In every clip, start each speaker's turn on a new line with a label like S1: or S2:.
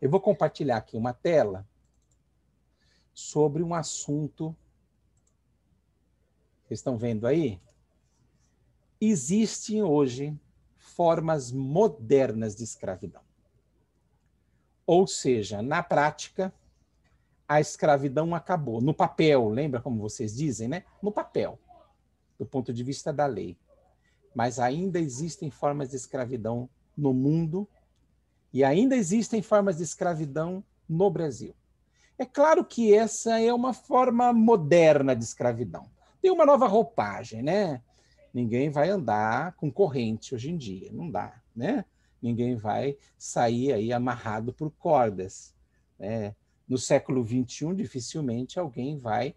S1: Eu vou compartilhar aqui uma tela sobre um assunto. Vocês estão vendo aí? Existem hoje formas modernas de escravidão. Ou seja, na prática, a escravidão acabou. No papel, lembra como vocês dizem, né? No papel, do ponto de vista da lei. Mas ainda existem formas de escravidão no mundo e ainda existem formas de escravidão no Brasil. É claro que essa é uma forma moderna de escravidão. Tem uma nova roupagem, né? Ninguém vai andar com corrente hoje em dia, não dá, né? Ninguém vai sair aí amarrado por cordas, né? No século XXI, dificilmente alguém vai,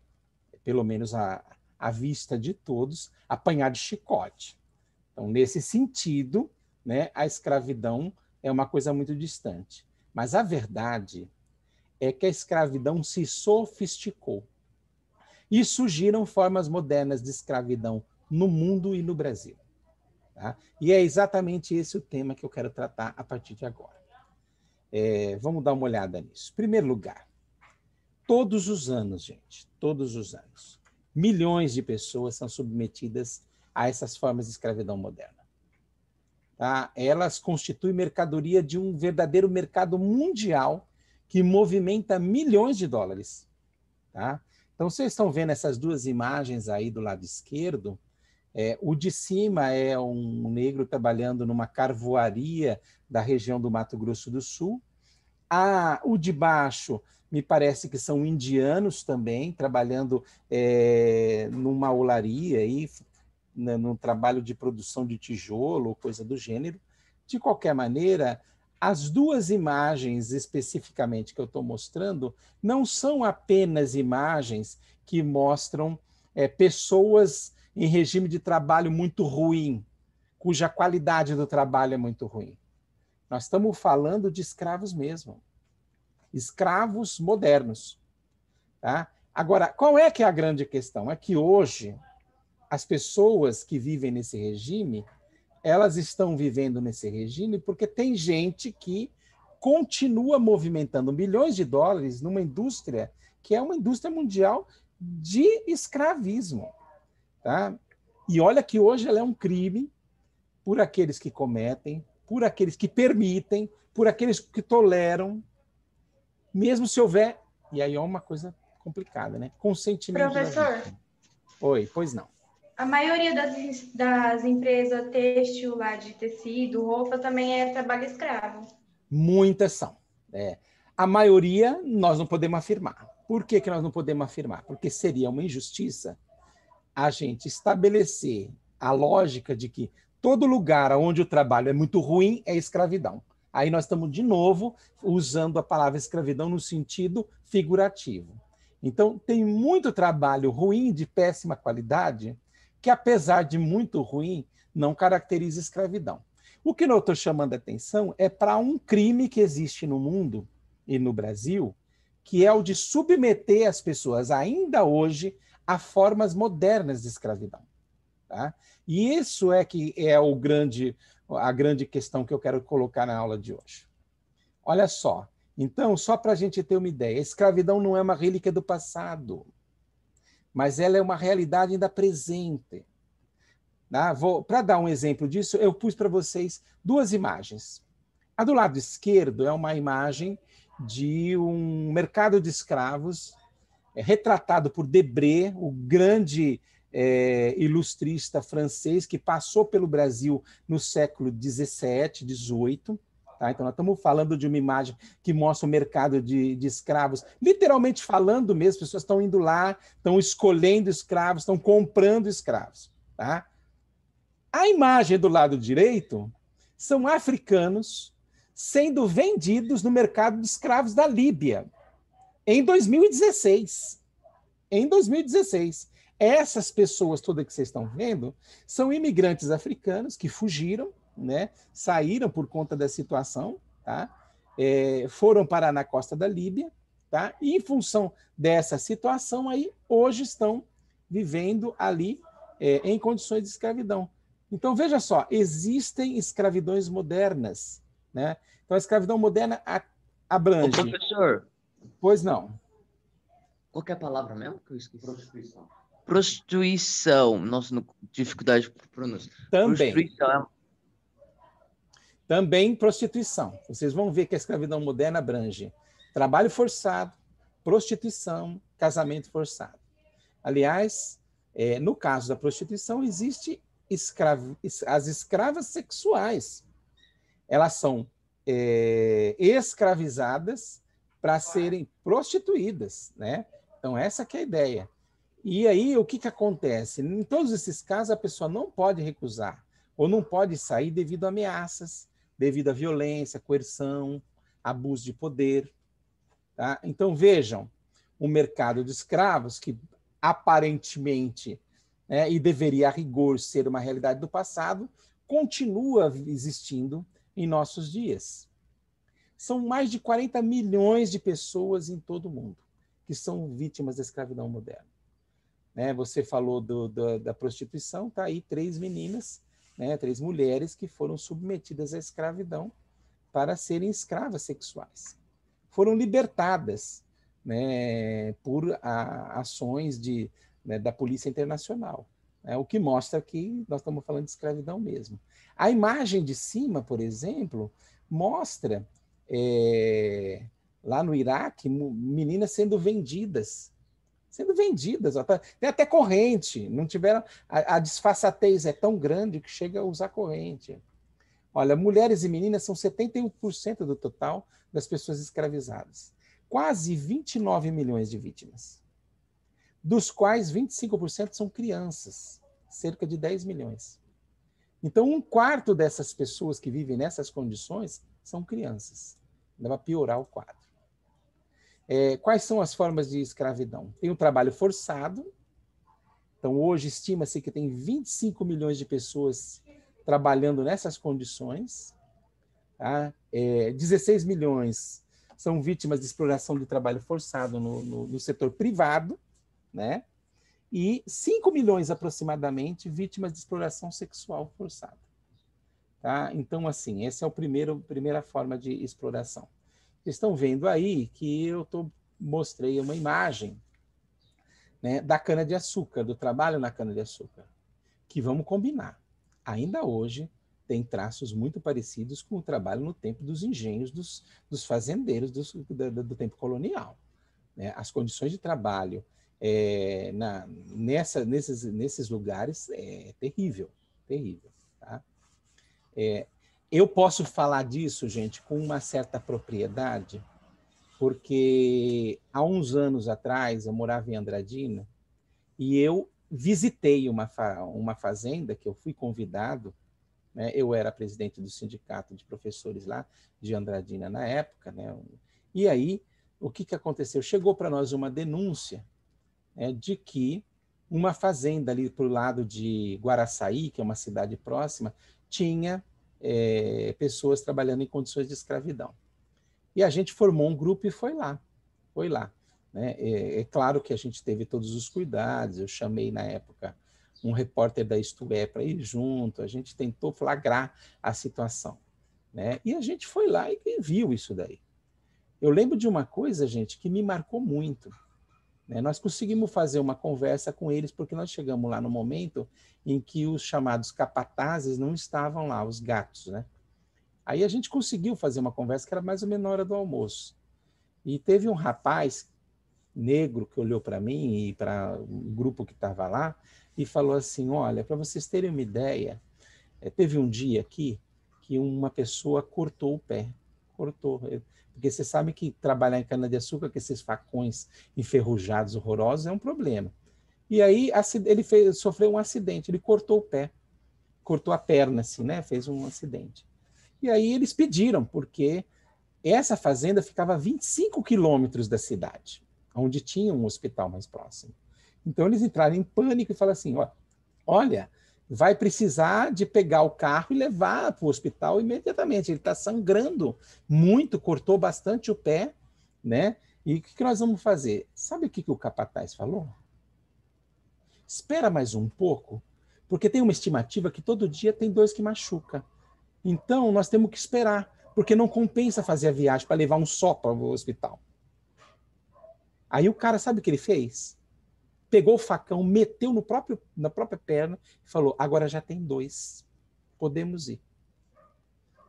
S1: pelo menos à vista de todos, apanhar de chicote. Então, nesse sentido, né, a escravidão é uma coisa muito distante. Mas a verdade é que a escravidão se sofisticou. E surgiram formas modernas de escravidão no mundo e no Brasil. Tá? E é exatamente esse o tema que eu quero tratar a partir de agora. Vamos dar uma olhada nisso. Em primeiro lugar, todos os anos, gente, todos os anos, milhões de pessoas são submetidas a essas formas de escravidão moderna. Tá? Elas constituem mercadoria de um verdadeiro mercado mundial que movimenta milhões de dólares. Tá? Então, vocês estão vendo essas duas imagens aí do lado esquerdo. O de cima é um negro trabalhando numa carvoaria da região do Mato Grosso do Sul. O de baixo, me parece que são indianos também, trabalhando numa olaria, aí, num trabalho de produção de tijolo ou coisa do gênero. De qualquer maneira, as duas imagens especificamente que eu estou mostrando não são apenas imagens que mostram pessoas em regime de trabalho muito ruim, cuja qualidade do trabalho é muito ruim. Nós estamos falando de escravos mesmo, escravos modernos. Tá? Agora, qual é que é a grande questão? É que hoje as pessoas que vivem nesse regime, elas estão vivendo nesse regime porque tem gente que continua movimentando milhões de dólares numa indústria que é uma indústria mundial de escravismo. Tá? E olha que hoje ela é um crime por aqueles que cometem, por aqueles que permitem, por aqueles que toleram, mesmo se houver, e aí é uma coisa complicada, né? Consentimento da
S2: Professor,
S1: vítima. Oi, pois não.
S2: a maioria das empresas têxtil lá de tecido, roupa, também é trabalho escravo.
S1: Muitas são. A maioria nós não podemos afirmar. Por que nós não podemos afirmar? Porque seria uma injustiça a gente estabelecer a lógica de que todo lugar onde o trabalho é muito ruim é escravidão. Aí nós estamos, de novo, usando a palavra escravidão no sentido figurativo. Então, tem muito trabalho ruim, de péssima qualidade, que, apesar de muito ruim, não caracteriza escravidão. O que eu estou chamando a atenção é para um crime que existe no mundo e no Brasil, que é o de submeter as pessoas, ainda hoje, a formas modernas de escravidão. Tá? E isso é que é a grande questão que eu quero colocar na aula de hoje. Olha só, então, só para a gente ter uma ideia, a escravidão não é uma relíquia do passado, mas ela é uma realidade ainda presente. Tá? Para dar um exemplo disso, eu pus para vocês duas imagens. A do lado esquerdo é uma imagem de um mercado de escravos retratado por Debré, o grande ilustrista francês que passou pelo Brasil no século XVII, XVIII. Tá? Então, nós estamos falando de uma imagem que mostra o mercado de escravos, literalmente falando mesmo, as pessoas estão indo lá, estão escolhendo escravos, estão comprando escravos. Tá? A imagem do lado direito são africanos sendo vendidos no mercado de escravos da Líbia, em 2016. Em 2016. Essas pessoas todas que vocês estão vendo são imigrantes africanos que fugiram, né? Saíram por conta da situação, tá? Foram parar na costa da Líbia, tá? E em função dessa situação aí, hoje estão vivendo ali em condições de escravidão. Então, veja só, existem escravidões modernas, né? Então, a escravidão moderna Abrange.
S3: Ô, professor,
S1: Pois não.
S3: qual que é a palavra mesmo que eu esqueci?
S4: Prostituição.
S3: Prostituição. Nossa, dificuldade de pronúncia.
S1: Também.
S3: Prostituição.
S1: Também prostituição. Vocês vão ver que a escravidão moderna abrange trabalho forçado, prostituição, casamento forçado. Aliás, no caso da prostituição, existe as escravas sexuais. Elas são escravizadas para serem prostituídas, né? Então, essa que é a ideia. E aí, o que, que acontece? Em todos esses casos, a pessoa não pode recusar ou não pode sair devido a ameaças, devido à violência, coerção, abuso de poder. Tá? Então, vejam, o mercado de escravos, que aparentemente, né, e deveria a rigor ser uma realidade do passado, continua existindo em nossos dias. São mais de 40 milhões de pessoas em todo o mundo que são vítimas da escravidão moderna. Né, você falou da prostituição, tá aí 3 meninas, né, 3 mulheres que foram submetidas à escravidão para serem escravas sexuais. Foram libertadas, né, por ações da Polícia Internacional, né, o que mostra que nós estamos falando de escravidão mesmo. A imagem de cima, por exemplo, mostra lá no Iraque meninas sendo vendidas. Tem até corrente, não tiveram, a disfarçatez é tão grande que chega a usar corrente. Olha, mulheres e meninas são 71% do total das pessoas escravizadas. Quase 29 milhões de vítimas, dos quais 25% são crianças, cerca de 10 milhões. Então, 1/4 dessas pessoas que vivem nessas condições são crianças. Ainda vai piorar o quadro. Quais são as formas de escravidão? Tem o trabalho forçado. Então, hoje, estima-se que tem 25 milhões de pessoas trabalhando nessas condições. Tá? 16 milhões são vítimas de exploração de trabalho forçado no setor privado, né? E 5 milhões, aproximadamente, vítimas de exploração sexual forçada. Tá? Então, assim, essa é a primeira forma de exploração. Vocês estão vendo aí que eu mostrei uma imagem, né, da cana-de-açúcar, do trabalho na cana-de-açúcar, que vamos combinar. Ainda hoje tem traços muito parecidos com o trabalho no tempo dos engenhos dos fazendeiros do tempo colonial. Né? As condições de trabalho nesses lugares é terrível, terrível. Tá? Eu posso falar disso, gente, com uma certa propriedade, porque há uns anos atrás eu morava em Andradina e eu visitei uma fazenda que eu fui convidado, né? Eu era presidente do sindicato de professores lá de Andradina na época, né? E aí, o que aconteceu? Chegou para nós uma denúncia, né, de que uma fazenda ali para o lado de Guaraçaí, que é uma cidade próxima, tinha pessoas trabalhando em condições de escravidão. E a gente formou um grupo e foi lá. Né? Claro que a gente teve todos os cuidados, eu chamei na época um repórter da Isto É para ir junto, a gente tentou flagrar a situação. Né? E a gente foi lá e viu isso daí. Eu lembro de uma coisa, gente, que me marcou muito. Né? Nós conseguimos fazer uma conversa com eles, porque nós chegamos lá no momento em que os chamados capatazes não estavam lá, os gatos. Né? Aí a gente conseguiu fazer uma conversa que era mais ou menos na hora do almoço. E teve um rapaz negro que olhou para mim e para o grupo que estava lá e falou assim, olha, para vocês terem uma ideia, teve um dia aqui que uma pessoa cortou o pé. Cortou. Porque você sabe que trabalhar em cana-de-açúcar com esses facões enferrujados, horrorosos, é um problema. E aí ele sofreu um acidente, ele cortou o pé, cortou a perna, assim, né? Fez um acidente. E aí eles pediram, porque essa fazenda ficava a 25 quilômetros da cidade, onde tinha um hospital mais próximo. Então eles entraram em pânico e falaram assim, olha, vai precisar de pegar o carro e levar para o hospital imediatamente. Ele está sangrando muito, cortou bastante o pé, né? E o que nós vamos fazer? Sabe o que o capataz falou? Espera mais um pouco, porque tem uma estimativa que todo dia tem 2 que machuca. Então, nós temos que esperar, porque não compensa fazer a viagem para levar um só para o hospital. Aí o cara, sabe o que ele fez? Pegou o facão, meteu na própria perna e falou, agora já tem 2, podemos ir.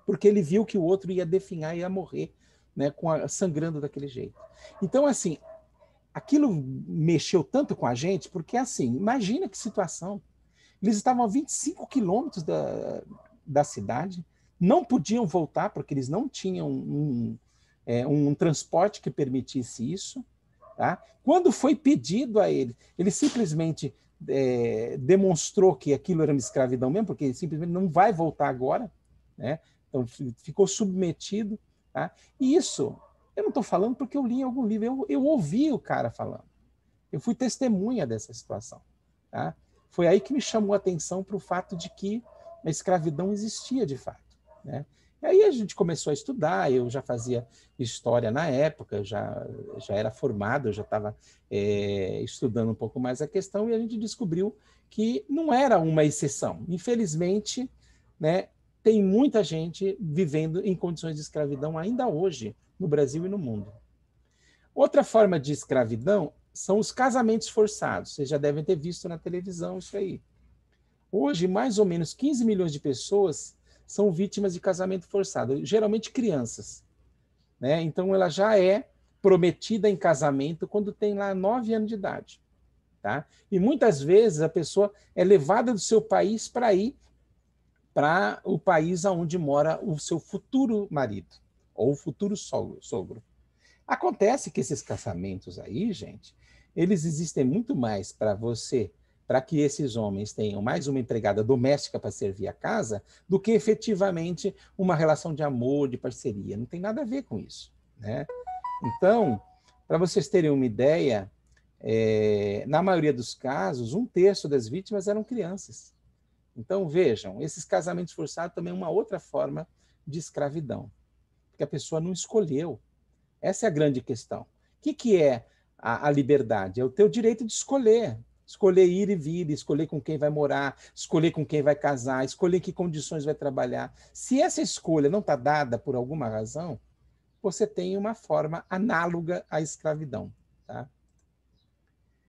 S1: Porque ele viu que o outro ia definhar e ia morrer, né, sangrando daquele jeito. Então, assim, aquilo mexeu tanto com a gente, porque, assim, imagina que situação. Eles estavam a 25 quilômetros da cidade, não podiam voltar, porque eles não tinham um transporte que permitisse isso. Tá? Quando foi pedido a ele simplesmente demonstrou que aquilo era uma escravidão mesmo, porque ele simplesmente não vai voltar agora, né? Então ficou submetido. Tá? E isso, eu não estou falando porque eu li em algum livro, eu ouvi o cara falando. Eu fui testemunha dessa situação. Tá? Foi aí que me chamou a atenção para o fato de que a escravidão existia de fato. Né? E aí a gente começou a estudar, eu já fazia história na época, já era formado, eu já estava estudando um pouco mais a questão, e a gente descobriu que não era uma exceção. Infelizmente, né, tem muita gente vivendo em condições de escravidão ainda hoje, no Brasil e no mundo. Outra forma de escravidão são os casamentos forçados. Vocês já devem ter visto na televisão isso aí. Hoje, mais ou menos 15 milhões de pessoas são vítimas de casamento forçado, geralmente crianças. Né? Então, ela já é prometida em casamento quando tem lá 9 anos de idade. Tá? E muitas vezes a pessoa é levada do seu país para ir para o país onde mora o seu futuro marido, ou o futuro sogro. Acontece que esses casamentos aí, gente, eles existem muito mais para que esses homens tenham mais uma empregada doméstica para servir a casa, do que efetivamente uma relação de amor, de parceria. Não tem nada a ver com isso. Né? Então, para vocês terem uma ideia, na maioria dos casos, 1/3 das vítimas eram crianças. Então, vejam, esses casamentos forçados também é uma outra forma de escravidão, porque a pessoa não escolheu. Essa é a grande questão. O que é a liberdade? É o teu direito de escolher. Escolher ir e vir, escolher com quem vai morar, escolher com quem vai casar, escolher em que condições vai trabalhar. Se essa escolha não está dada por alguma razão, você tem uma forma análoga à escravidão. Tá?